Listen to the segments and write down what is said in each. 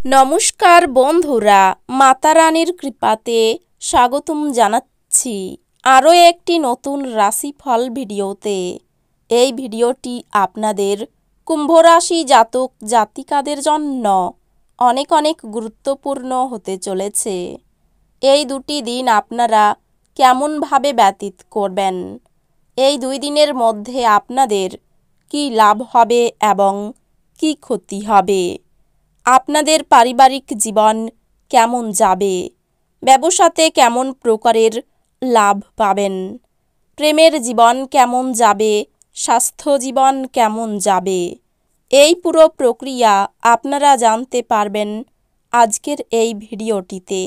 নমস্কার বন্ধুরা, মাতা রানীর কৃপাতে স্বাগতম জানাচ্ছি আরও একটি নতুন রাশিফল ভিডিওতে। এই ভিডিওটি আপনাদের কুম্ভ রাশি জাতক জাতিকাদের জন্য অনেক অনেক গুরুত্বপূর্ণ হতে চলেছে। এই দুটি দিন আপনারা কেমনভাবে ব্যতীত করবেন, এই 2 দিনের মধ্যে আপনাদের কি লাভ হবে এবং কি ক্ষতি হবে, আপনাদের পারিবারিক জীবন কেমন যাবে, ব্যবসাতে কেমন প্রকারের লাভ পাবেন, প্রেমের জীবন কেমন যাবে, স্বাস্থ্য জীবন কেমন যাবে, এই পুরো প্রক্রিয়া আপনারা জানতে পারবেন আজকের এই ভিডিওটিতে।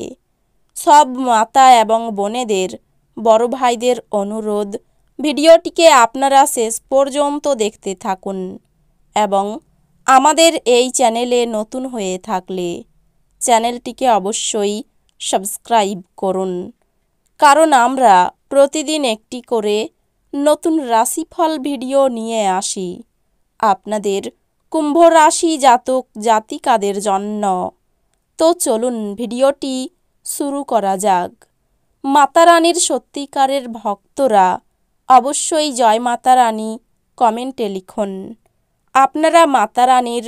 সব মাতা এবং বোনেদের, বড় ভাইদের অনুরোধ, ভিডিওটিকে আপনারা শেষ পর্যন্ত দেখতে থাকুন এবং আমাদের এই চ্যানেলে নতুন হয়ে থাকলে চ্যানেলটিকে অবশ্যই সাবস্ক্রাইব করুন, কারণ আমরা প্রতিদিন একটি করে নতুন রাশিফল ভিডিও নিয়ে আসি আপনাদের কুম্ভ রাশি জাতক জাতিকাদের জন্য। তো চলুন ভিডিওটি শুরু করা যাক। মাতা রানীর সত্যিকারের ভক্তরা অবশ্যই জয় মাতা রানী কমেন্টে লিখুন। আপনারা মাতা রানীর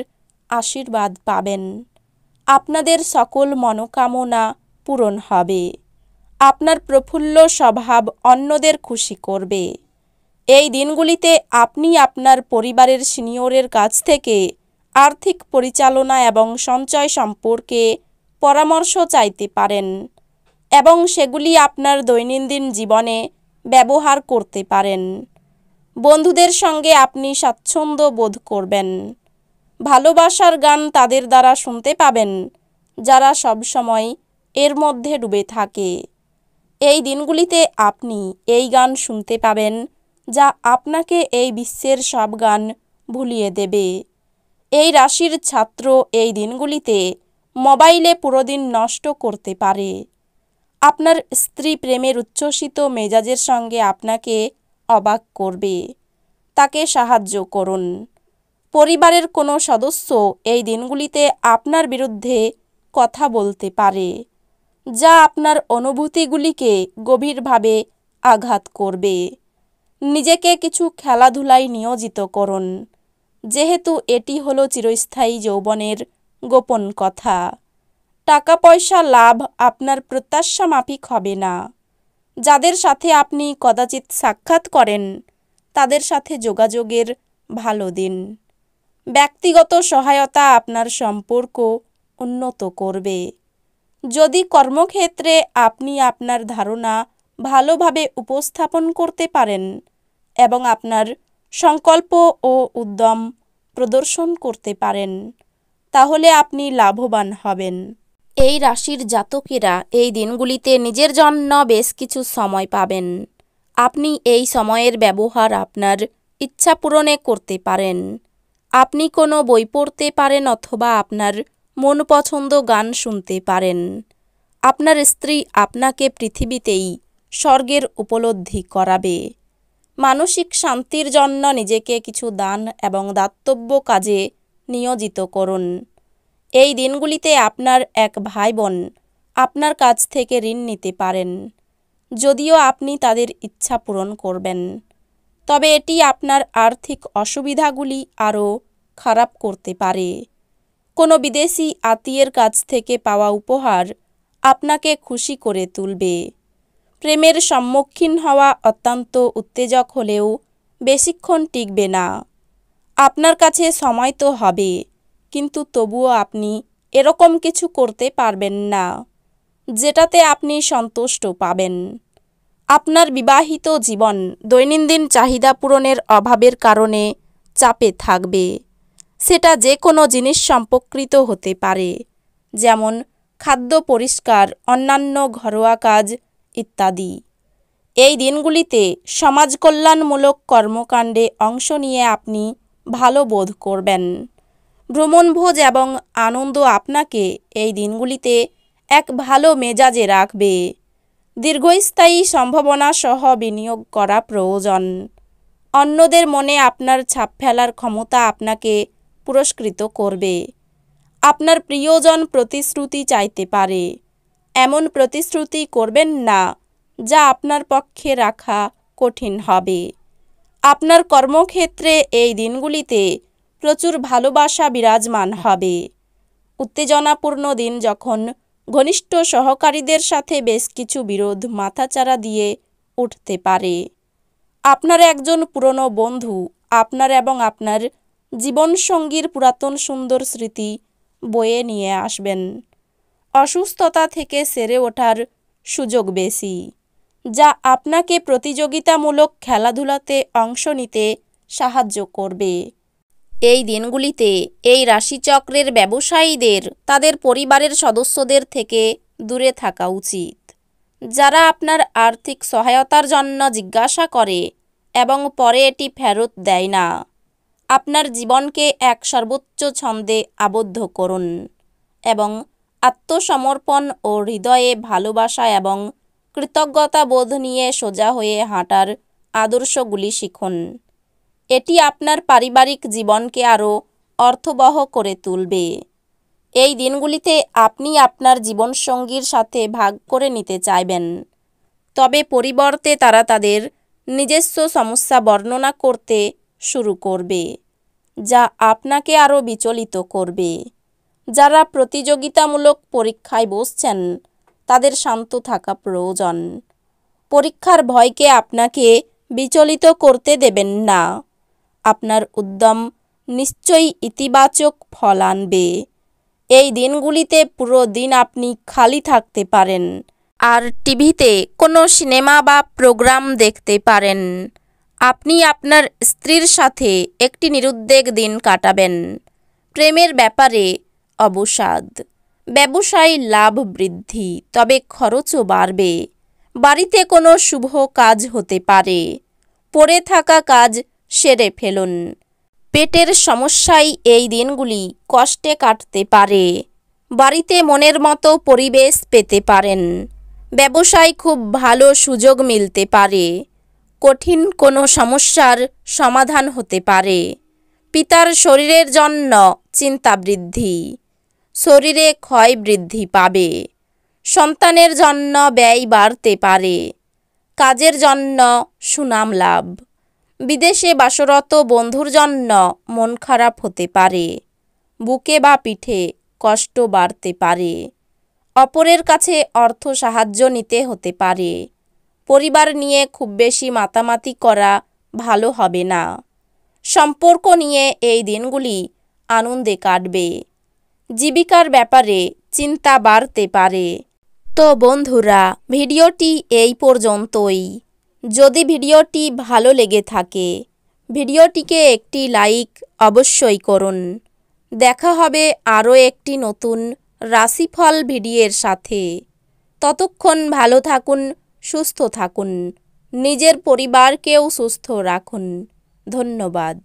আশীর্বাদ পাবেন, আপনাদের সকল মনোকামনা পূরণ হবে, আপনার প্রফুল্ল স্বভাব অন্যদের খুশি করবে। এই দিনগুলিতে আপনি আপনার পরিবারের সিনিয়রের কাছ থেকে আর্থিক পরিচালনা এবং সঞ্চয় সম্পর্কে পরামর্শ চাইতে পারেন এবং সেগুলি আপনার দৈনন্দিন জীবনে ব্যবহার করতে পারেন। বন্ধুদের সঙ্গে আপনি স্বাচ্ছন্দ্য বোধ করবেন। ভালোবাসার গান তাদের দ্বারা শুনতে পাবেন যারা সবসময় এর মধ্যে ডুবে থাকে। এই দিনগুলিতে আপনি এই গান শুনতে পাবেন যা আপনাকে এই বিশ্বের সব গান ভুলিয়ে দেবে। এই রাশির ছাত্র এই দিনগুলিতে মোবাইলে পুরো দিন নষ্ট করতে পারে। আপনার স্ত্রী প্রেমের উচ্ছ্বসিত মেজাজের সঙ্গে আপনাকে অবাক করবে, তাকে সাহায্য করুন। পরিবারের কোনো সদস্য এই দিনগুলিতে আপনার বিরুদ্ধে কথা বলতে পারে, যা আপনার অনুভূতিগুলিকে গভীরভাবে আঘাত করবে। নিজেকে কিছু খেলাধুলায় নিয়োজিত করুন, যেহেতু এটি হলো চিরস্থায়ী যৌবনের গোপন কথা। টাকা পয়সা লাভ আপনার প্রত্যাশা মাফিক হবে না। যাদের সাথে আপনি কদাচিৎ সাক্ষাৎ করেন তাদের সাথে যোগাযোগের ভালো দিন। ব্যক্তিগত সহায়তা আপনার সম্পর্ক উন্নত করবে। যদি কর্মক্ষেত্রে আপনি আপনার ধারণা ভালোভাবে উপস্থাপন করতে পারেন এবং আপনার সংকল্প ও উদ্যম প্রদর্শন করতে পারেন, তাহলে আপনি লাভবান হবেন। এই রাশির জাতকেরা এই দিনগুলিতে নিজের জন্য বেশ কিছু সময় পাবেন। আপনি এই সময়ের ব্যবহার আপনার ইচ্ছা পূরণে করতে পারেন। আপনি কোনো বই পড়তে পারেন অথবা আপনার মন পছন্দ গান শুনতে পারেন। আপনার স্ত্রী আপনাকে পৃথিবীতেই স্বর্গের উপলব্ধি করাবে। মানসিক শান্তির জন্য নিজেকে কিছু দান এবং দাতব্য কাজে নিয়োজিত করুন। এই দিনগুলিতে আপনার এক ভাই বোন আপনার কাছ থেকে ঋণ নিতে পারেন, যদিও আপনি তাদের ইচ্ছা পূরণ করবেন, তবে এটি আপনার আর্থিক অসুবিধাগুলি আরও খারাপ করতে পারে। কোনো বিদেশি আত্মীয়ের কাছ থেকে পাওয়া উপহার আপনাকে খুশি করে তুলবে। প্রেমের সম্মুখীন হওয়া অত্যন্ত উত্তেজক হলেও বেশিক্ষণ টিকবে না। আপনার কাছে সময় তো হবে, কিন্তু তবুও আপনি এরকম কিছু করতে পারবেন না যেটাতে আপনি সন্তুষ্ট পাবেন। আপনার বিবাহিত জীবন দৈনন্দিন চাহিদা পূরণের অভাবের কারণে চাপে থাকবে। সেটা যে কোনো জিনিস সম্পর্কিত হতে পারে, যেমন খাদ্য পরিষ্কার, অন্যান্য ঘরোয়া কাজ ইত্যাদি। এই দিনগুলিতে সমাজ কল্যাণমূলক কর্মকাণ্ডে অংশ নিয়ে আপনি ভালো বোধ করবেন। ভ্রমণভোজ এবং আনন্দ আপনাকে এই দিনগুলিতে এক ভালো মেজাজে রাখবে। দীর্ঘস্থায়ী সম্ভাবনা সহ বিনিয়োগ করা প্রয়োজন। অন্যদের মনে আপনার ছাপ ফেলার ক্ষমতা আপনাকে পুরস্কৃত করবে। আপনার প্রিয়জন প্রতিশ্রুতি চাইতে পারে। এমন প্রতিশ্রুতি করবেন না যা আপনার পক্ষে রাখা কঠিন হবে। আপনার কর্মক্ষেত্রে এই দিনগুলিতে প্রচুর ভালোবাসা বিরাজমান হবে। উত্তেজনাপূর্ণ দিন যখন ঘনিষ্ঠ সহকারীদের সাথে বেশ কিছু বিরোধ মাথাচাড়া দিয়ে উঠতে পারে। আপনার একজন পুরনো বন্ধু আপনার এবং আপনার জীবনসঙ্গীর পুরাতন সুন্দর স্মৃতি বয়ে নিয়ে আসবেন। অসুস্থতা থেকে সেরে ওঠার সুযোগ বেশি, যা আপনাকে প্রতিযোগিতামূলক খেলাধুলাতে অংশ নিতে সাহায্য করবে। এই দিনগুলিতে এই রাশিচক্রের ব্যবসায়ীদের তাদের পরিবারের সদস্যদের থেকে দূরে থাকা উচিত, যারা আপনার আর্থিক সহায়তার জন্য জিজ্ঞাসা করে এবং পরে এটি ফেরত দেয় না। আপনার জীবনকে এক সর্বোচ্চ ছন্দে আবদ্ধ করুন এবং আত্মসমর্পণ ও হৃদয়ে ভালোবাসা এবং কৃতজ্ঞতা বোধ নিয়ে সোজা হয়ে হাঁটার আদর্শগুলি শিখুন। এটি আপনার পারিবারিক জীবনকে আরও অর্থবহ করে তুলবে। এই দিনগুলিতে আপনি আপনার জীবনসঙ্গীর সাথে ভাগ করে নিতে চাইবেন, তবে পরিবর্তে তারা তাদের নিজস্ব সমস্যা বর্ণনা করতে শুরু করবে, যা আপনাকে আরও বিচলিত করবে। যারা প্রতিযোগিতামূলক পরীক্ষায় বসছেন তাদের শান্ত থাকা প্রয়োজন। পরীক্ষার ভয়কে আপনাকে বিচলিত করতে দেবেন না। আপনার উদ্যম নিশ্চয়ই ইতিবাচক ফল আনবে। এই দিনগুলিতে পুরো দিন আপনি খালি থাকতে পারেন আর টিভিতে কোনো সিনেমা বা প্রোগ্রাম দেখতে পারেন। আপনি আপনার স্ত্রীর সাথে একটি নিরুদ্বেগ দিন কাটাবেন। প্রেমের ব্যাপারে অবসাদ। ব্যবসায় লাভ বৃদ্ধি, তবে খরচও বাড়বে। বাড়িতে কোনো শুভ কাজ হতে পারে। পড়ে থাকা কাজ সেরে ফেলুন। পেটের সমস্যায় এই দিনগুলি কষ্টে কাটতে পারে। বাড়িতে মনের মতো পরিবেশ পেতে পারেন। ব্যবসায় খুব ভালো সুযোগ মিলতে পারে। কঠিন কোনো সমস্যার সমাধান হতে পারে। পিতার শরীরের জন্য চিন্তা বৃদ্ধি। শরীরে ক্ষয় বৃদ্ধি পাবে। সন্তানের জন্য ব্যয় বাড়তে পারে। কাজের জন্য সুনাম লাভ। বিদেশে বাসরত বন্ধুর জন্য মন খারাপ হতে পারে। বুকে বা পিঠে কষ্ট বাড়তে পারে। অপরের কাছে অর্থ সাহায্য নিতে হতে পারে। পরিবার নিয়ে খুব বেশি মাতামাতি করা ভালো হবে না। সম্পর্ক নিয়ে এই দিনগুলি আনন্দে কাটবে। জীবিকার ব্যাপারে চিন্তা বাড়তে পারে। তো বন্ধুরা, ভিডিওটি এই পর্যন্তই। যদি ভিডিওটি ভালো লেগে থাকে ভিডিওটিকে একটি লাইক অবশ্যই করুন। দেখা হবে আরও একটি নতুন রাশিফল ভিডিওর সাথে। ততক্ষণ ভালো থাকুন, সুস্থ থাকুন, নিজের পরিবারকেও সুস্থ রাখুন। ধন্যবাদ।